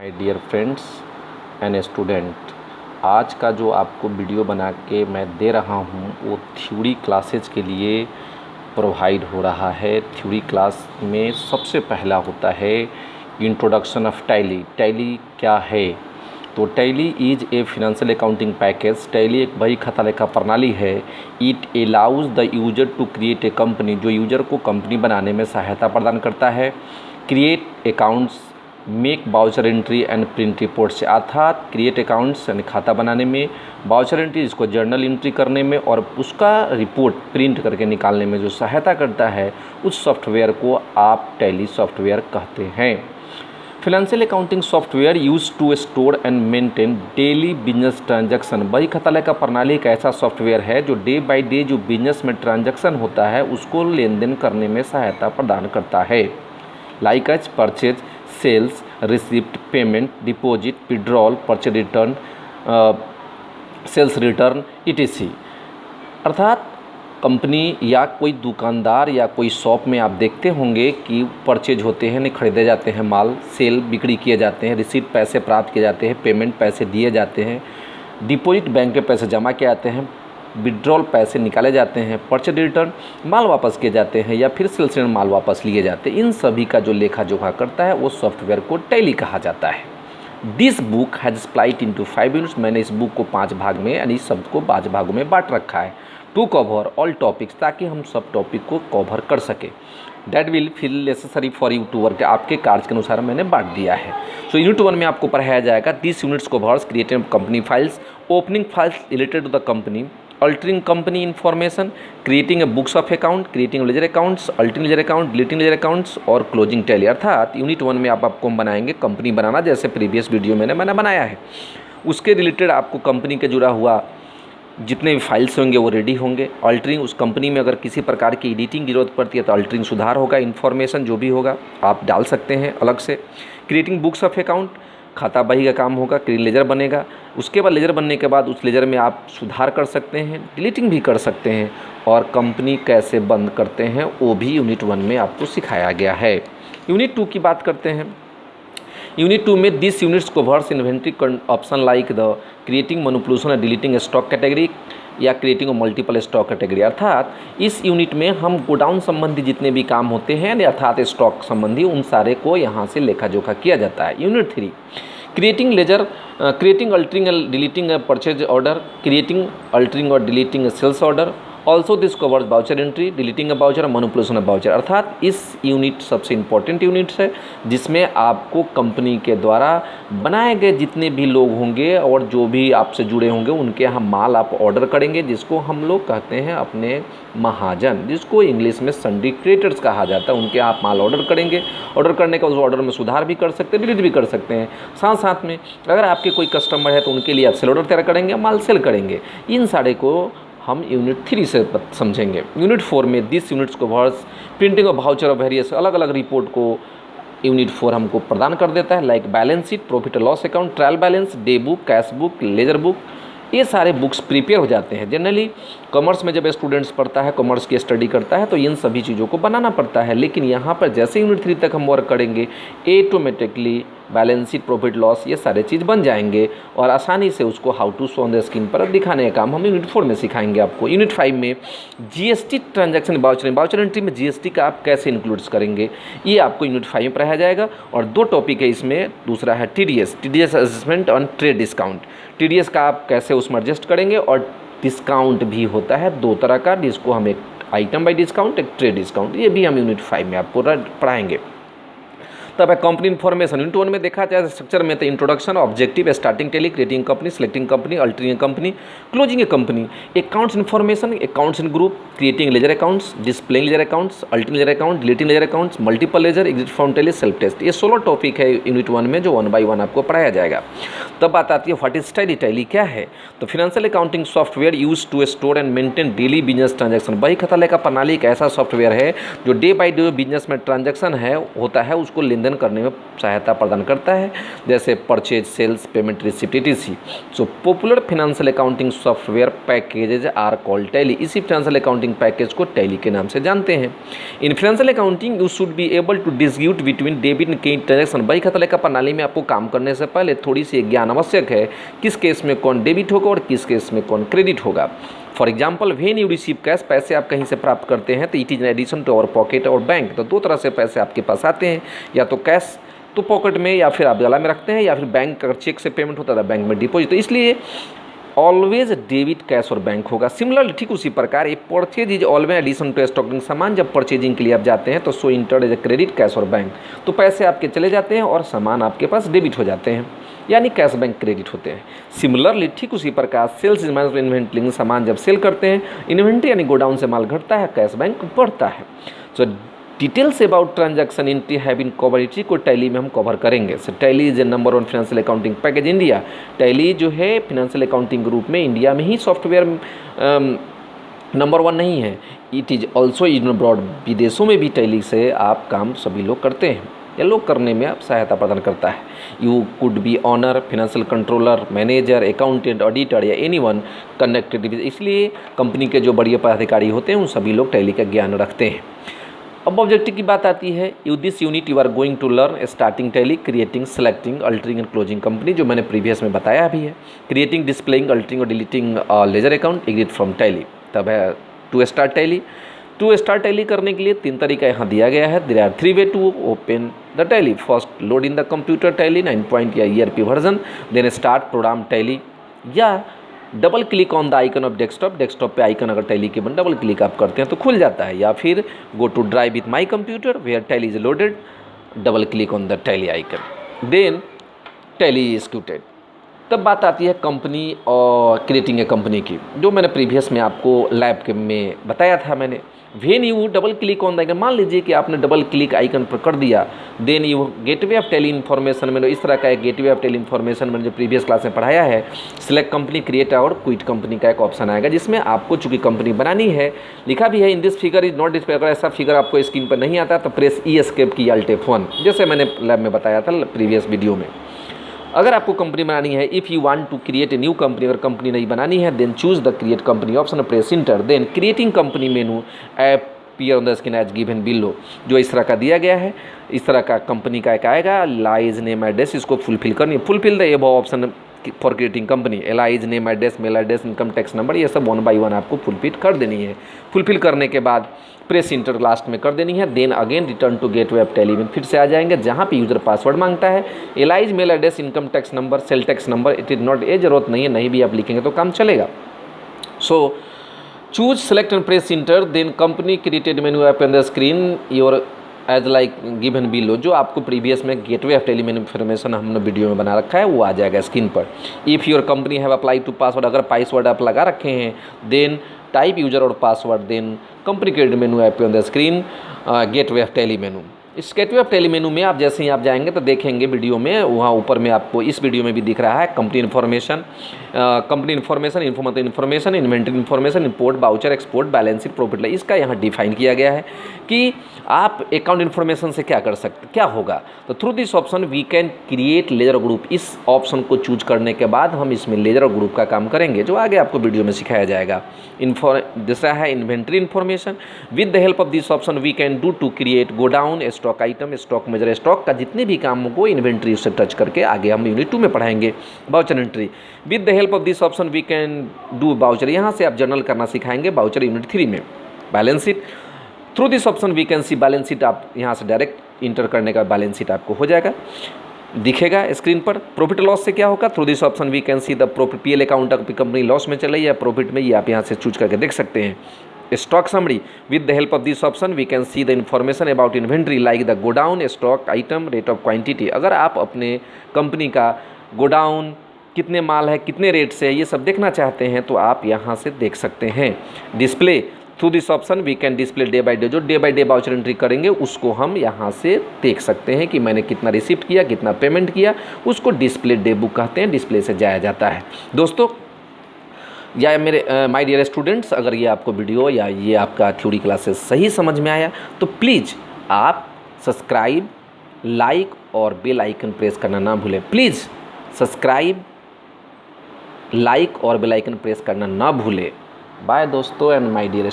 My dear friends and student, आज का जो आपको वीडियो बना के मैं दे रहा हूँ वो थ्योरी क्लासेज के लिए प्रोवाइड हो रहा है। थ्योरी क्लास में सबसे पहला होता है इंट्रोडक्शन ऑफ टैली। टैली क्या है? तो Tally is a financial accounting package. Tally एक बही खाता लेखा प्रणाली है। It allows the user to create a company, जो यूजर को कंपनी बनाने में सहायता प्रदान करता है। Create accounts, make voucher entry and print report से, अर्थात क्रिएट अकाउंट्स यानी खाता बनाने में, बाउचर एंट्री इसको जर्नल एंट्री करने में और उसका रिपोर्ट प्रिंट करके निकालने में जो सहायता करता है, उस सॉफ्टवेयर को आप टैली सॉफ्टवेयर कहते हैं। Financial accounting software use to store and maintain daily business transaction. बही खाता लेखा प्रणाली एक ऐसा सॉफ्टवेयर है जो डे बाय डे जो बिजनेस में ट्रांजैक्शन होता है उसको लेन देन करने में सहायता प्रदान करता है। Like as purchase, sales, receipt, payment, deposit, withdrawal, purchase return, sales return etc। अर्थात कंपनी या कोई दुकानदार या कोई शॉप में आप देखते होंगे कि परचेज होते हैं, नहीं खरीदे जाते हैं माल, सेल बिक्री किए जाते हैं, रिसीट पैसे प्राप्त किए जाते हैं, पेमेंट पैसे दिए जाते हैं, डिपॉजिट बैंक में पैसे जमा किए जाते हैं, विड्रॉल पैसे निकाले जाते हैं, परचेज रिटर्न माल वापस किए जाते हैं या फिर सेल्स रिटर्न माल वापस लिए जाते हैं। इन सभी का जो लेखा जोखा करता है वो सॉफ्टवेयर को टैली कहा जाता है। This book has split into 5 units. मैंने इस बुक को 5 भाग में यानी शब्द को 5 भागों में बांट रखा है टू कवर ऑल टॉपिक्स, ताकि हम सब टॉपिक को कवर कर सके। That will feel necessary for you to work. आपके कार्य के अनुसार मैंने बांट दिया है। सो यूनिट 1 में आपको पढ़ाया जाएगा this units covers creating company files, opening files related to the company, altering company information, creating a books of account, creating ledger accounts, altering ledger account, deleting ledger accounts और closing tally। अर्थात unit 1 में आपको हम बनाएंगे company बनाना, जैसे previous video मैंने बनाया है। उसके रिलेटेड आपको कंपनी के जुड़ा हुआ जितने भी फाइल्स होंगे वो रेडी होंगे। अल्टरिंग, उस कंपनी में अगर किसी प्रकार की एडिटिंग की जरूरत पड़ती है तो अल्टरिंग सुधार होगा, इन्फॉर्मेशन जो भी होगा आप डाल सकते हैं अलग से। क्रिएटिंग बुक्स ऑफ अकाउंट, खाता बही का काम होगा, लेजर बनेगा। उसके बाद लेजर बनने के बाद उस लेजर में आप सुधार कर सकते हैं, डिलीटिंग भी कर सकते हैं और कंपनी कैसे बंद करते हैं वो भी यूनिट 1 में आपको सिखाया गया है। यूनिट 2 की बात करते हैं। यूनिट 2 में this units covers inventory option like the creating, manipulation and deleting stock category या क्रिएटिंग मल्टीपल स्टॉक कैटेगरी। अर्थात इस यूनिट में हम गोडाउन संबंधी जितने भी काम होते हैं अर्थात स्टॉक संबंधी उन सारे को यहाँ से लेखा जोखा किया जाता है। Unit 3 creating ledger, creating altering and deleting purchase order, creating altering और deleting sales order. Also this covers voucher entry, deleting voucher और मैनिपुलेशन ऑफ बाउचर। अर्थात इस यूनिट सबसे इंपॉर्टेंट यूनिट है जिसमें आपको कंपनी के द्वारा बनाए गए जितने भी लोग होंगे और जो भी आपसे जुड़े होंगे उनके यहाँ माल आप ऑर्डर करेंगे, जिसको हम लोग कहते हैं अपने महाजन, जिसको इंग्लिश में संडी क्रिएटर्स कहा जाता है। उनके यहाँ आप माल ऑर्डर करेंगे, ऑर्डर करने का उस ऑर्डर में सुधार भी कर सकते हैं, डिलीट भी कर सकते हैं। साथ साथ में अगर आपके कोई कस्टमर है तो उनके लिए आप सेल ऑर्डर तैयार करेंगे, माल सेल करेंगे। इन सारे को हम यूनिट 3 से समझेंगे। यूनिट 4 में this units covers printing of voucher of various, अलग अलग रिपोर्ट को यूनिट 4 हमको प्रदान कर देता है। लाइक बैलेंस शीट, प्रॉफिट और loss account, trial balance, day book, cash book, laser book, ये सारे बुक्स प्रिपेयर हो जाते हैं। जनरली कॉमर्स में जब स्टूडेंट्स पढ़ता है, कॉमर्स की स्टडी करता है तो इन सभी चीज़ों को बनाना पड़ता है, लेकिन यहाँ पर जैसे यूनिट 3 तक हम वर्क करेंगे automatically balance sheet, profit loss ये सारे चीज़ बन जाएंगे और आसानी से उसको how to show on the screen पर दिखाने का काम हम यूनिट 4 में सिखाएंगे आपको। यूनिट 5 में जीएसटी ट्रांजैक्शन बाउचर एंट्री में जीएसटी का आप कैसे इंक्लूड करेंगे ये आपको यूनिट 5 में पढ़ाया जाएगा। और 2 टॉपिक है इसमें, दूसरा है TDS adjustment on trade discount. TDS का आप कैसे उसमें एडजस्ट करेंगे और डिस्काउंट भी होता है 2 तरह का, जिसको हम एक आइटम बाय डिस्काउंट, एक ट्रेड डिस्काउंट, ये भी हम यूनिट 5 में आपको पढ़ाएंगे। तब है कंपनी इन्फॉर्मेशन। यूनिट 1 में देखा जाए स्ट्रक्चर में तो introduction, objective, starting Tally, creating company, selecting company, altering company, closing a company, accounts information, accounts in group, creating ledger accounts, displaying ledger accounts, altering ledger account, deleting ledger accounts, multiple ledger, exit from Tally, self test. ये 16 topic है unit 1 में जो 1 bye 1 आपको पढ़ाया जाएगा। तब बात आती है व्हाट इज टैली। टैली क्या है? तो financial accounting software use to store and maintain daily business transaction. बही खाता लेखा प्रणाली एक ऐसा सॉफ्टवेयर है जो डे बाय डे बिजनेस में ट्रांजैक्शन है होता है उसको लेन देन आवेदन करने में सहायता प्रदान करता है, जैसे purchase, sales, payment, receipt, etc. So popular financial accounting software packages are called Tally. इसी फाइनेंशियल अकाउंटिंग पैकेज को टैली के नाम से जानते हैं। In financial accounting you should be able to distribute between debit and credit transaction. बही खाता लेखा प्रणाली में आपको काम करने से पहले थोड़ी सी ज्ञान आवश्यक है, किस केस में कौन डेबिट होगा और किस केस में कौन क्रेडिट होगा। For example, when you receive cash, पैसे आप कहीं से प्राप्त करते हैं तो it is in addition to our pocket और बैंक। तो दो तरह से पैसे आपके पास आते हैं, या तो कैश तो पॉकेट में, या फिर आप गला में रखते हैं, या फिर बैंक अगर चेक से पेमेंट होता है बैंक में डिपॉजिट। तो इसलिए ऑलवेज डेबिट, कैश और बैंक होगा। सिमिलरली ठीक उसी प्रकार ये purchase is always addition to stocking. सामान जब परचेजिंग के लिए आप जाते हैं तो so entered as a credit, cash और बैंक। तो पैसे आपके चले जाते हैं और सामान आपके पास डेबिट हो जाते हैं, यानी कैश बैंक क्रेडिट होते हैं। सिमिलरली ठीक उसी प्रकार सेल्स इज माइनस इन्वेंटरी। सामान जब सेल करते हैं, इन्वेंट्री यानी गोडाउन से माल घटता है, कैश बैंक बढ़ता है। So details about transaction entry have been cover, इसी को टैली में हम कवर करेंगे। So Tally is a number 1 financial accounting package India. Tally जो है फाइनेंशियल अकाउंटिंग ग्रुप में इंडिया में ही सॉफ्टवेयर नंबर 1 नहीं है, it is also in abroad. विदेशों में भी टैली से आप काम सभी लोग करते हैं या लोग करने में आप सहायता प्रदान करता है। You could be owner, financial controller, manager, accountant, auditor या एनीवन कनेक्टेड। इसलिए कंपनी के जो बड़े पदाधिकारी होते हैं उन सभी लोग टैली का ज्ञान रखते हैं। अब ऑब्जेक्टिव की बात आती है। You this unit you are going to learn starting Tally, creating, selecting, altering and closing company, जो मैंने प्रीवियस में बताया भी है। क्रिएटिंग, डिस्प्लेइंग, अल्टरिंग और deleting ledger account agreed from Tally. तब है to start Tally. To start Tally करने के लिए 3 तरीका यहाँ दिया गया है। There are 3 way to open the Tally. First, load in the computer Tally 9 point या ERP version, then start program Tally, या double click on the icon of desktop. Desktop पे आइकन अगर टैली के बन डबल क्लिक आप करते हैं तो खुल जाता है, या फिर go to drive with my computer where Tally is loaded, double click on the Tally icon, then Tally executed. तब बात आती है कंपनी और क्रिएटिंग ए कंपनी की, जो मैंने प्रीवियस में आपको लैब के में बताया था मैंने। When U double click on the icon, मान लीजिए कि आपने डबल क्लिक आइकन पर कर दिया, then you gateway of Tally information में, इस तरह का एक गेटवे ऑफ टैली इन्फॉर्मेशन मैंने जो प्रीवियस क्लास में पढ़ाया है, सिलेक्ट कंपनी, क्रिएट और क्विट कंपनी का एक ऑप्शन आएगा, जिसमें आपको चूंकि कंपनी बनानी है, लिखा भी है in this figure is not display. अगर ऐसा फिगर आपको स्क्रीन पर नहीं आता तो प्रेस ई एस्केप की अल्ट F1, जैसे मैंने लैब में बताया था प्रीवियस वीडियो में। अगर आपको कंपनी बनानी है, if you want to create a new company, अगर कंपनी नहीं बनानी है, then choose the create company option, press enter, then creating company menu appear on the screen as given below, जो इस तरह का दिया गया है। इस तरह का कंपनी का एक आएगा, लाइज नेम एड्रेस, इसको फुलफिल करनी है। Fulfil the above option for creating company, lies name address, mail address, income tax number, ये सब 1 बाई 1 आपको फुलफिल कर देनी है। फुलफिल करने के बाद प्रेस इंटर लास्ट में कर देनी है, then again return to gateway of Tally में फिर से आ जाएंगे, जहाँ पे यूजर पासवर्ड मांगता है, alias mail address, income tax number, sale tax number, it is not, ये जरूरत नहीं है, नहीं भी आप लिखेंगे तो काम चलेगा। So choose select and press enter, then company created menu app on the screen your as like given below, जो आपको प्रीवियस में गेटवे ऑफ टैली में इन्फॉर्मेशन हमने वीडियो में बना रखा है वो आ जाएगा स्क्रीन पर। If your company have apply to password, अगर पासवर्ड आप लगा रखे हैं, देन टाइप यूजर और password, then company created menu app on the screen gateway of tally मेनू। इस गेटवे ऑफ टैली मेनू में आप जैसे ही आप जाएंगे तो देखेंगे वीडियो में, वहाँ ऊपर में आपको इस वीडियो में भी दिख रहा है company information, information, inventory information, import, voucher, export, balance sheet, profit loss. इसका यहाँ डिफाइन किया गया है कि आप अकाउंट इन्फॉर्मेशन से क्या कर सकते, क्या होगा। तो through this option we can create ledger group. इस ऑप्शन को चूज करने के बाद हम इसमें लेजर ग्रुप का काम करेंगे, जो आगे आपको वीडियो में सिखाया जाएगा। दूसरा है inventory information. With the help of this option we can do to create godown, stock item, stock measure, stock का जितने भी काम को इन्वेंट्री से टच करके आगे हम यूनिट 2 में पढ़ाएंगे। Voucher entry, with the help of this option we can do voucher, यहाँ से आप जर्नल करना सिखाएंगे बाउचर यूनिट 3 में। Balance sheet, through this option we can see balance sheet, आप यहाँ से डायरेक्ट इंटर करने का बैलेंस शीट आपको हो जाएगा, दिखेगा स्क्रीन पर। प्रॉफिट लॉस से क्या होगा, through this option we can see the profit, PL account company loss में चले या प्रॉफिट में, ये आप यहाँ से चूज करके देख सकते हैं। Stock summary, with the help of this option we can see the information about inventory like the godown, stock item, rate of quantity. अगर आप अपने कंपनी का गोडाउन कितने माल है, कितने रेट से है, ये सब देखना चाहते हैं तो आप यहाँ से देख सकते हैं। Display, through this option we can display day by day, जो day by day voucher entry करेंगे उसको हम यहाँ से देख सकते हैं कि मैंने कितना रिसिप्ट किया, कितना पेमेंट किया, उसको डिस्प्ले डे बुक कहते हैं, डिस्प्ले से जाया जाता है। दोस्तों या मेरे माय डियर स्टूडेंट्स, अगर ये आपको वीडियो या ये आपका थ्योरी क्लासेस सही समझ में आया तो प्लीज़ आप सब्सक्राइब, लाइक और बेल आइकन प्रेस करना ना भूलें। प्लीज़ सब्सक्राइब, लाइक और बेल आइकन प्रेस करना ना भूलें। बाय दोस्तों एंड माय डियर